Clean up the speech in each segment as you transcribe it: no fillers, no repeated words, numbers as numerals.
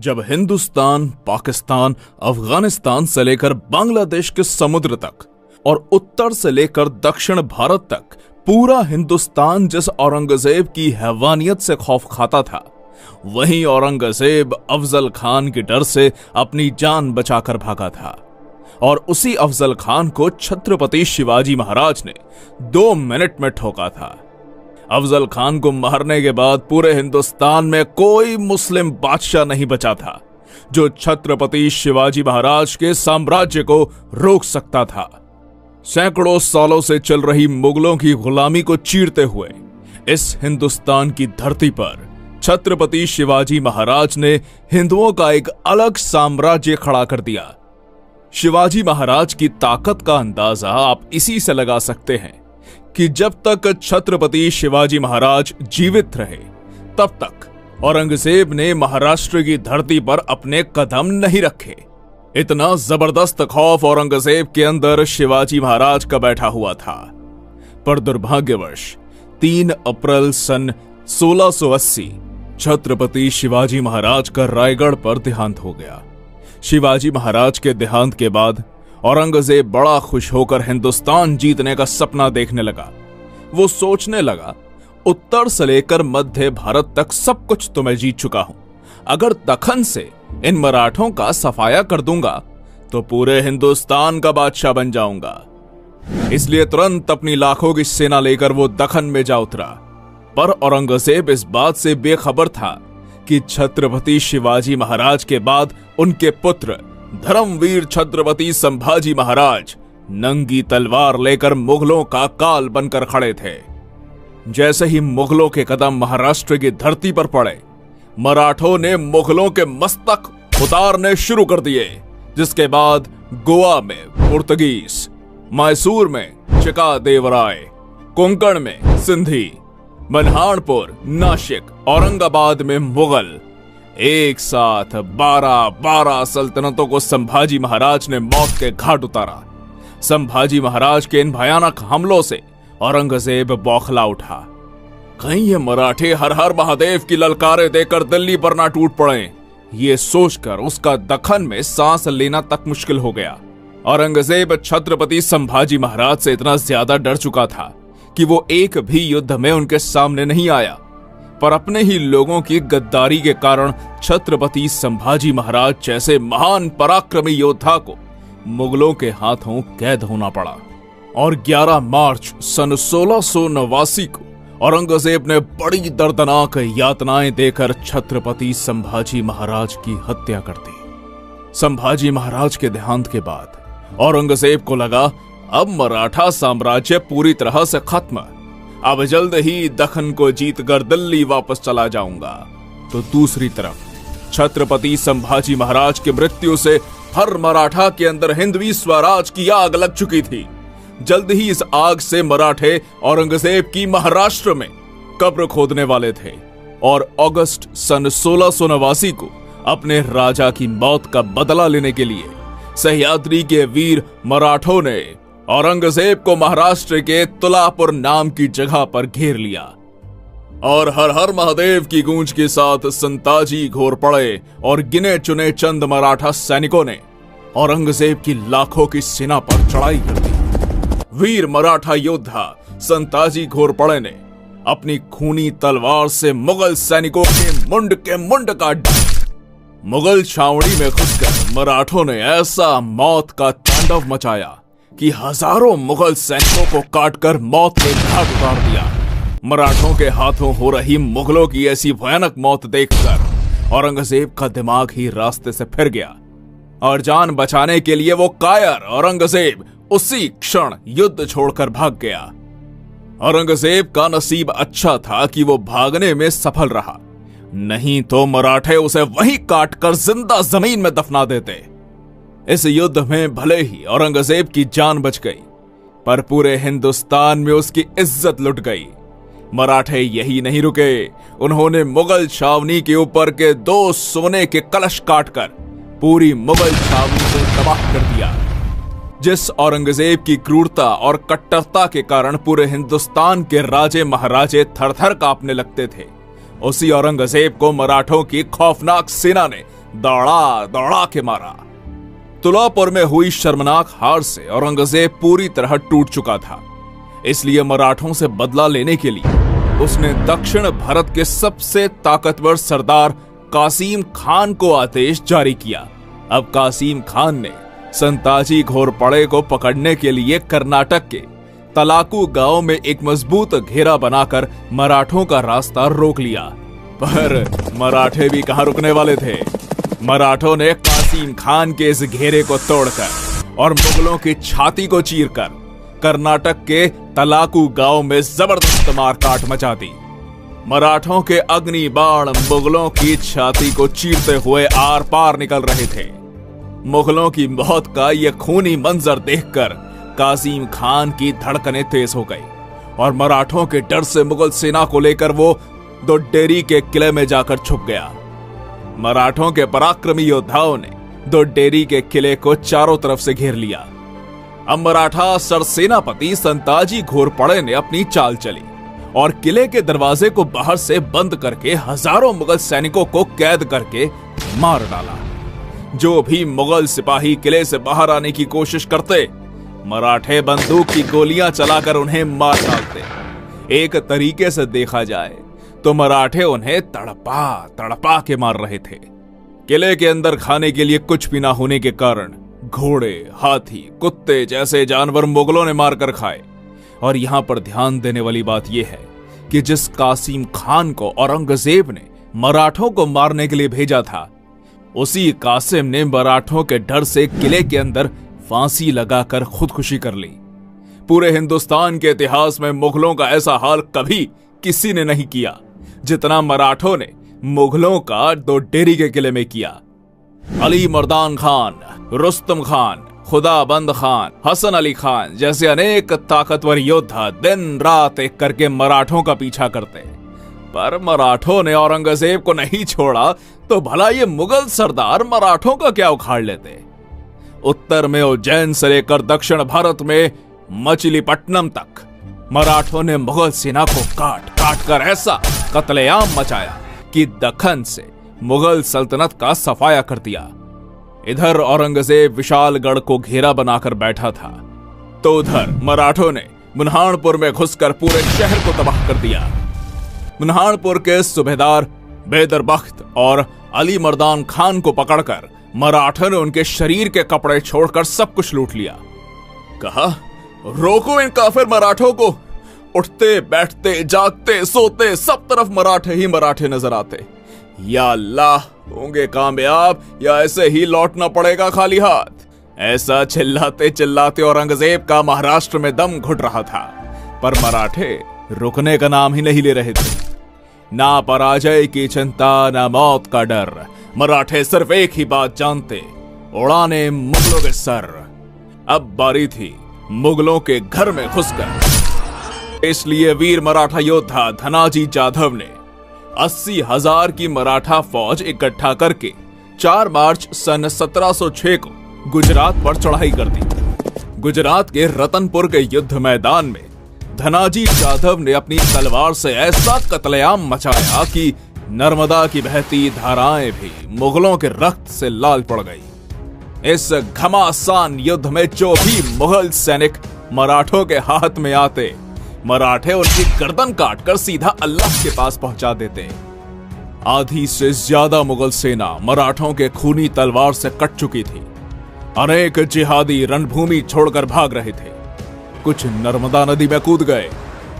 जब हिंदुस्तान, पाकिस्तान, अफगानिस्तान से लेकर बांग्लादेश के समुद्र तक और उत्तर से लेकर दक्षिण भारत तक पूरा हिंदुस्तान जिस औरंगजेब की हैवानियत से खौफ खाता था, वहीं औरंगजेब अफजल खान के डर से अपनी जान बचाकर भागा था। और उसी अफजल खान को छत्रपति शिवाजी महाराज ने 2 मिनट में ठोका था। अफजल खान को मारने के बाद पूरे हिंदुस्तान में कोई मुस्लिम बादशाह नहीं बचा था जो छत्रपति शिवाजी महाराज के साम्राज्य को रोक सकता था। सैकड़ों सालों से चल रही मुगलों की गुलामी को चीरते हुए इस हिंदुस्तान की धरती पर छत्रपति शिवाजी महाराज ने हिंदुओं का एक अलग साम्राज्य खड़ा कर दिया। शिवाजी महाराज की ताकत का अंदाजा आप इसी से लगा सकते हैं कि जब तक छत्रपति शिवाजी महाराज जीवित रहे, तब तक औरंगजेब ने महाराष्ट्र की धरती पर अपने कदम नहीं रखे। इतना जबरदस्त खौफ औरंगजेब के अंदर शिवाजी महाराज का बैठा हुआ था। पर दुर्भाग्यवश 3 अप्रैल सन 1680 छत्रपति शिवाजी महाराज का रायगढ़ पर देहांत हो गया। शिवाजी महाराज के देहांत के बाद औरंगजेब बड़ा खुश होकर हिंदुस्तान जीतने का सपना देखने लगा। वो सोचने लगा, उत्तर से लेकर मध्य भारत तक सब कुछ तो मैं जीत चुका हूं। अगर दखन से इन मराठों का सफाया कर दूंगा तो पूरे हिंदुस्तान का बादशाह बन जाऊंगा। इसलिए तुरंत अपनी लाखों की सेना लेकर वो दखन में जा उतरा। पर औरंगजेब इस बात से बेखबर था कि छत्रपति शिवाजी महाराज के बाद उनके पुत्र धर्मवीर छत्रपति संभाजी महाराज नंगी तलवार लेकर मुगलों का काल बनकर खड़े थे। जैसे ही मुगलों के कदम महाराष्ट्र की धरती पर पड़े, मराठों ने मुगलों के मस्तक उतारने शुरू कर दिए, जिसके बाद गोवा में पुर्तगीज, मैसूर में चिकादेवराय, कोंकण में सिंधी, मनहारपुर, नासिक, औरंगाबाद में मुगल, एक साथ 12 सल्तनतों को संभाजी महाराज ने मौत के घाट उतारा। संभाजी महाराज के इन भयानक हमलों से औरंगजेब बौखला उठा। कहीं ये मराठे हर हर महादेव की ललकारे देकर दिल्ली पर ना टूट पड़े, ये सोचकर उसका दखन में सांस लेना तक मुश्किल हो गया। औरंगजेब छत्रपति संभाजी महाराज से इतना ज्यादा डर चुका था कि वो एक भी युद्ध में उनके सामने नहीं आया। पर अपने ही लोगों की गद्दारी के कारण छत्रपति संभाजी महाराज जैसे महान पराक्रमी योद्धा को मुगलों के हाथों कैद होना पड़ा। और 11 मार्च सन 1689 को औरंगजेब ने बड़ी दर्दनाक यातनाएं देकर छत्रपति संभाजी महाराज की हत्या कर दी। संभाजी महाराज के देहांत के बाद औरंगजेब को लगा, अब मराठा साम्राज्य पूरी तरह से खत्म। अब जल्द ही दखन को जीतकर दिल्ली वापस चला जाऊंगा। तो दूसरी तरफ छत्रपति संभाजी महाराज की मृत्यु से हर मराठा के अंदर हिंदवी स्वराज की आग लग चुकी थी। जल्द ही इस आग से मराठे औरंगजेब की महाराष्ट्र में कब्र खोदने वाले थे। और अगस्त सन 1689 को अपने राजा की मौत का बदला लेने के लिए सह्याद्री के वीर मराठों ने औरंगजेब को महाराष्ट्र के तुलापुर नाम की जगह पर घेर लिया। और हर हर महादेव की गूंज के साथ संताजी घोर पड़े और गिने चुने चंद मराठा सैनिकों ने औरंगजेब की लाखों की सेना पर चढ़ाई कर दी। वीर मराठा योद्धा संताजी घोरपड़े ने अपनी खूनी तलवार से मुगल सैनिकों के मुंड काट दिए। मुगल छावनी में घुसकर मराठों ने ऐसा मौत का तांडव मचाया कि हजारों मुगल सैनिकों को काटकर मौत के घाट उतार दिया। मराठों के हाथों हो रही मुगलों की ऐसी भयानक मौत देखकर औरंगजेब का दिमाग ही रास्ते से फिर गया और जान बचाने के लिए वो कायर औरंगजेब उसी क्षण युद्ध छोड़कर भाग गया। औरंगजेब का नसीब अच्छा था कि वो भागने में सफल रहा, नहीं तो मराठे उसे वहीं काटकर जिंदा जमीन में दफना देते। इस युद्ध में भले ही औरंगजेब की जान बच गई, पर पूरे हिंदुस्तान में उसकी इज्जत लुट गई। मराठे यही नहीं रुके, उन्होंने मुगल छावनी के ऊपर के 2 सोने के कलश काटकर पूरी मुगल छावनी को तबाह कर दिया। जिस औरंगजेब की क्रूरता और कट्टरता के कारण पूरे हिंदुस्तान के राजे महाराजे थर थर कांपने लगते थे, उसी औरंगजेब को मराठों की खौफनाक सेना ने दौड़ा दौड़ा के मारा। तुलापुर में हुई शर्मनाक हार से औरंगजेब पूरी तरह टूट चुका था। इसलिए मराठों से बदला लेने के लिए उसने दक्षिण भारत के सबसे ताकतवर सरदार कासिम खान को आदेश जारी किया। अब कासिम खान ने संताजी घोरपड़े को पकड़ने के लिए कर्नाटक के तलाकू गांव में एक मजबूत घेरा बनाकर मराठों का रास्ता रोक लिया। पर मराठे भी कहां रुकने वाले थे। मराठों ने कासिम खान के इस घेरे को तोड़कर और मुगलों की छाती को चीरकर कर्नाटक के तलाकू गांव में जबरदस्त मारकाट मचा दी। मराठों के अग्नि बाण मुगलों की छाती को चीरते हुए आर पार निकल रहे थे। मुगलों की मौत का यह खूनी मंजर देखकर कासिम खान की धड़कनें तेज हो गई और मराठों के डर से मुगल सेना को लेकर वो दोड्डेरी के किले में जाकर छुप गया। मराठों के पराक्रमी योद्धाओं ने दोड्डेरी के किले को चारों तरफ से घेर लिया। अब मराठा सरसेनापति संताजी घोरपड़े ने अपनी चाल चली और किले के दरवाजे को बाहर से बंद करके हजारों मुगल सैनिकों को कैद करके मार डाला। जो भी मुगल सिपाही किले से बाहर आने की कोशिश करते, मराठे बंदूक की गोलियां चलाकर उन्हें मार डालते। एक तरीके से देखा जाए तो मराठे उन्हें तड़पा तड़पा के मार रहे थे। किले के अंदर खाने के लिए कुछ भी ना होने के कारण घोड़े, हाथी, कुत्ते जैसे जानवर मुगलों ने मारकर खाए। और यहां पर ध्यान देने वाली बात यह है कि जिस कासिम खान को औरंगजेब ने मराठों को मारने के लिए भेजा था, उसी कासिम ने मराठों के डर से किले के अंदर फांसी लगाकर खुदकुशी कर ली। पूरे हिंदुस्तान के इतिहास में मुगलों का ऐसा हाल कभी किसी ने नहीं किया जितना मराठों ने मुगलों का दोड्डेरी के किले में किया। अली मर्दान खान, रुस्तम खान, खुदाबंद खान, हसन अली खान जैसे अनेक ताकतवर योद्धा दिन रात एक करके मराठों का पीछा करते, पर मराठों ने औरंगजेब को नहीं छोड़ा तो भला ये मुगल सरदार मराठों का क्या उखाड़ लेते। उत्तर में उज्जैन से लेकर दक्षिण भारत में मछलीपट्टनम तक मराठों ने मुगल सेना को काट काट कर ऐसा कत्लेआम मचाया कि दक्खन से मुगल सल्तनत का सफाया कर दिया। इधर औरंगजेब विशालगढ़ को घेरा बनाकर बैठा था, तो उधर मराठों ने बुरहानपुर में घुसकर पूरे शहर को तबाह कर दिया। बुरहानपुर के सूबेदार बैदर बख्त और अली मर्दान खान को पकड़कर मराठों ने उनके शरीर के कपड़े छोड़कर सब कुछ लूट लिया। कहा, रोको इन काफिर मराठों को। उठते बैठते जागते सोते सब तरफ मराठे ही मराठे नजर आते। या अल्लाह, होंगे कामयाब या ऐसे ही लौटना पड़ेगा खाली हाथ। ऐसा चिल्लाते चिल्लाते औरंगजेब का महाराष्ट्र में दम घुट रहा था, पर मराठे रुकने का नाम ही नहीं ले रहे थे। ना पराजय की चिंता, ना मौत का डर। मराठे सिर्फ एक ही बात जानते, उड़ाने मुगलों के सर। अब बारी थी मुगलों के घर में घुसकर। इसलिए वीर मराठा योद्धा धनाजी जाधव ने 80,000 की मराठा फौज इकट्ठा करके 4 मार्च सन 1706 को गुजरात पर चढ़ाई कर दी। गुजरात के रतनपुर के युद्ध मैदान में धनाजी जाधव ने अपनी तलवार से ऐसा कत्लेआम मचाया कि नर्मदा की बहती धाराएं भी मुगलों के रक्त से लाल पड़ गई। इस घमासान युद्ध में जो भी मुगल सैनिक मराठों के हाथ में आते, मराठे उनकी गर्दन काटकर सीधा अल्लाह के पास पहुंचा देते। आधी से ज्यादा मुगल सेना मराठों के खूनी तलवार से कट चुकी थी। अनेक जिहादी रणभूमि छोड़कर भाग रहे थे। कुछ नर्मदा नदी में कूद गए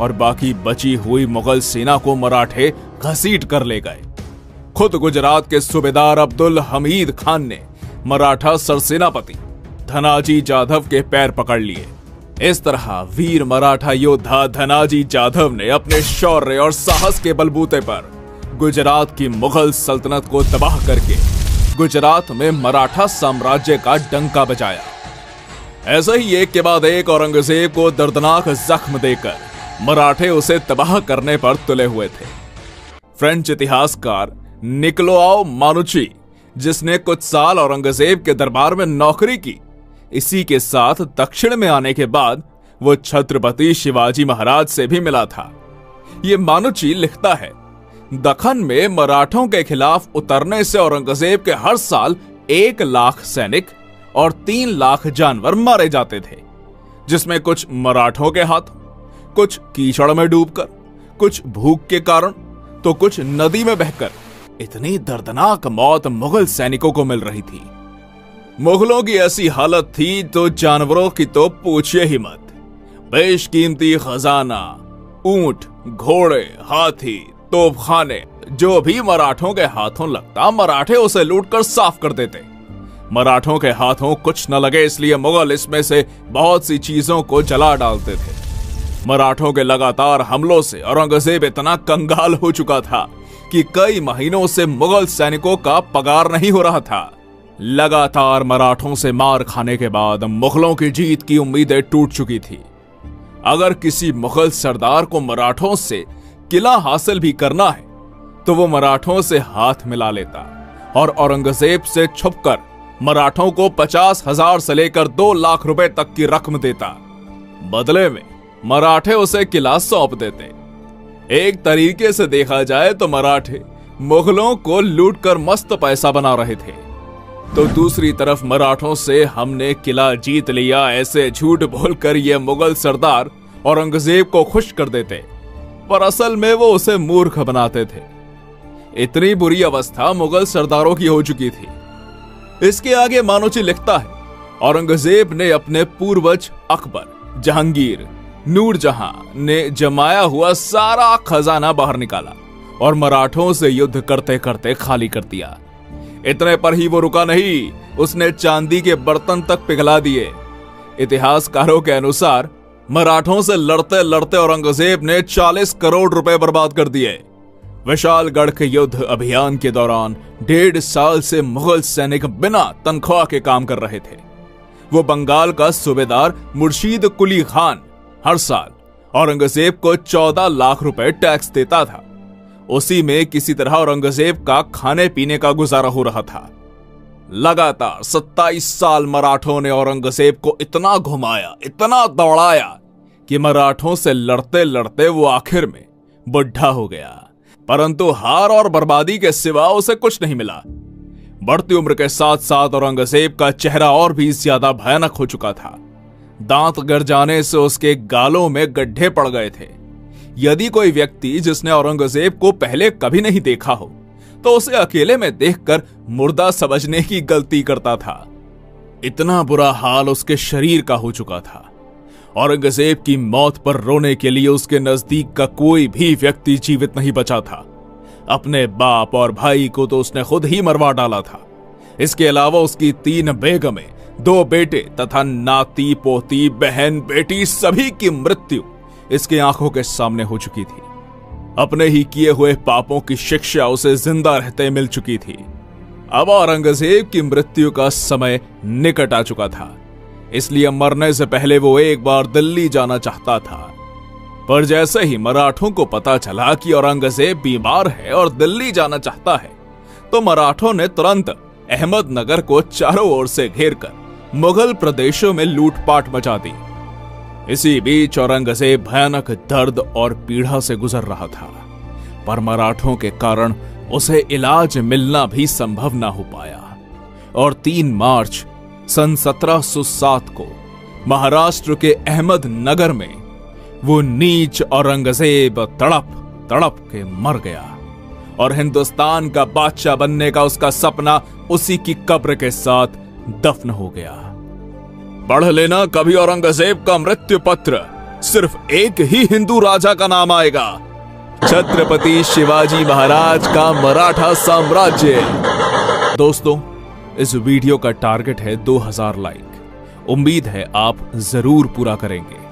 और बाकी बची हुई मुगल सेना को मराठे घसीट कर ले गए। खुद गुजरात के सूबेदार अब्दुल हमीद खान ने मराठा सरसेनापति धनाजी जाधव के पैर पकड़ लिए। इस तरह वीर मराठा योद्धा धनाजी जाधव ने अपने शौर्य और साहस के बलबूते पर गुजरात की मुगल सल्तनत को तबाह करके गुजरात में मराठा साम्राज्य का डंका बजाया। ऐसे ही एक के बाद एक औरंगजेब को दर्दनाक जख्म देकर मराठे उसे तबाह करने पर तुले हुए थे। फ्रेंच इतिहासकार निकोलाउ मानुची, जिसने कुछ साल औरंगजेब के दरबार में नौकरी की, इसी के साथ दक्षिण में आने के बाद वो छत्रपति शिवाजी महाराज से भी मिला था। ये मानुची लिखता है, दक्खन में मराठों के खिलाफ उतरने से औरंगजेब के हर साल 1 लाख सैनिक और 3 लाख जानवर मारे जाते थे, जिसमें कुछ मराठों के हाथ, कुछ कीचड़ में डूबकर, कुछ भूख के कारण, तो कुछ नदी में बहकर। इतनी दर्दनाक मौत मुगल सैनिकों को मिल रही थी। मुगलों की ऐसी हालत थी तो जानवरों की तो पूछिए ही मत। बेशकीमती खजाना, ऊंट, घोड़े, हाथी, तोपखाने, जो भी मराठों के हाथों लगता, मराठे उसे लूटकर साफ कर देते। मराठों के हाथों कुछ न लगे, इसलिए मुगल इसमें से बहुत सी चीजों को जला डालते थे। मराठों के लगातार हमलों से औरंगजेब इतना कंगाल हो चुका था कि कई महीनों से मुगल सैनिकों का पगार नहीं हो रहा था। लगातार मराठों से मार खाने के बाद मुगलों की जीत की उम्मीदें टूट चुकी थी। अगर किसी मुगल सरदार को मराठों से किला हासिल भी करना है तो वो मराठों से हाथ मिला लेता और औरंगजेब से छुपकर मराठों को 50,000 से लेकर 2 लाख रुपए तक की रकम देता। बदले में मराठे उसे किला सौंप देते। एक तरीके से देखा जाए तो मराठे मुगलों को लूटकर मस्त पैसा बना रहे थे, तो दूसरी तरफ मराठों से हमने किला जीत लिया ऐसे झूठ बोलकर ये मुगल सरदार औरंगजेब को खुश कर देते, पर असल में वो उसे मूर्ख बनाते थे। इतनी बुरी अवस्था मुगल सरदारों की हो चुकी थी। इसके आगे मानोची लिखता है, औरंगजेब ने अपने पूर्वज अकबर, जहांगीर, नूरजहां ने जमाया हुआ सारा खजाना बाहर निकाला और मराठों से युद्ध करते करते खाली कर दिया। इतने पर ही वो रुका नहीं, उसने चांदी के बर्तन तक पिघला दिए। इतिहासकारों के अनुसार मराठों से लड़ते लड़ते औरंगजेब ने 40 करोड़ रुपए बर्बाद कर दिए। विशालगढ़ के युद्ध अभियान के दौरान 1.5 साल से मुगल सैनिक बिना तनख्वाह के काम कर रहे थे। वो बंगाल का सूबेदार मुर्शीद कुली खान हर साल औरंगजेब को 14 लाख रुपए टैक्स देता था। उसी में किसी तरह औरंगजेब का खाने पीने का गुजारा हो रहा था। लगातार 27 साल मराठों ने औरंगजेब को इतना घुमाया, इतना दौड़ाया कि मराठों से लड़ते लड़ते वो आखिर में बुढ़ा हो गया। परंतु हार और बर्बादी के सिवा उसे कुछ नहीं मिला। बढ़ती उम्र के साथ साथ औरंगजेब का चेहरा और भी ज्यादा भयानक हो चुका था। दांत गर जाने से उसके गालों में गड्ढे पड़ गए थे। यदि कोई व्यक्ति जिसने औरंगजेब को पहले कभी नहीं देखा हो तो उसे अकेले में देखकर मुर्दा समझने की गलती करता था। इतना बुरा हाल उसके शरीर का हो चुका था। औरंगजेब की मौत पर रोने के लिए उसके नजदीक का कोई भी व्यक्ति जीवित नहीं बचा था। अपने बाप और भाई को तो उसने खुद ही मरवा डाला था। इसके अलावा उसकी 3 बेगमें, 2 बेटे तथा नाती पोती, बहन बेटी सभी की मृत्यु इसकी आंखों के सामने हो चुकी थी। अपने ही किए हुए पापों की शिक्षा उसे जिंदा रहते मिल चुकी थी। अब औरंगजेब की मृत्यु का समय निकट आ चुका था, इसलिए मरने से पहले वो एक बार दिल्ली जाना चाहता था। पर जैसे ही मराठों को पता चला कि औरंगजेब बीमार है और दिल्ली जाना चाहता है, तो मराठों ने तुरंत अहमदनगर को चारों ओर से घेरकर मुगल प्रदेशों में लूटपाट मचा दी। इसी बीच औरंगजेब भयानक दर्द और पीड़ा से गुजर रहा था, पर मराठों के कारण उसे इलाज मिलना भी संभव न हो पाया और 3 मार्च सन 1707 को महाराष्ट्र के अहमदनगर में वो नीच औरंगजेब तड़प तड़प के मर गया और हिंदुस्तान का बादशाह बनने का उसका सपना उसी की कब्र के साथ दफन हो गया। पढ़ लेना कभी औरंगजेब का मृत्यु पत्र, सिर्फ एक ही हिंदू राजा का नाम आएगा, छत्रपति शिवाजी महाराज का मराठा साम्राज्य। दोस्तों, इस वीडियो का टारगेट है 2000 लाइक। उम्मीद है आप जरूर पूरा करेंगे।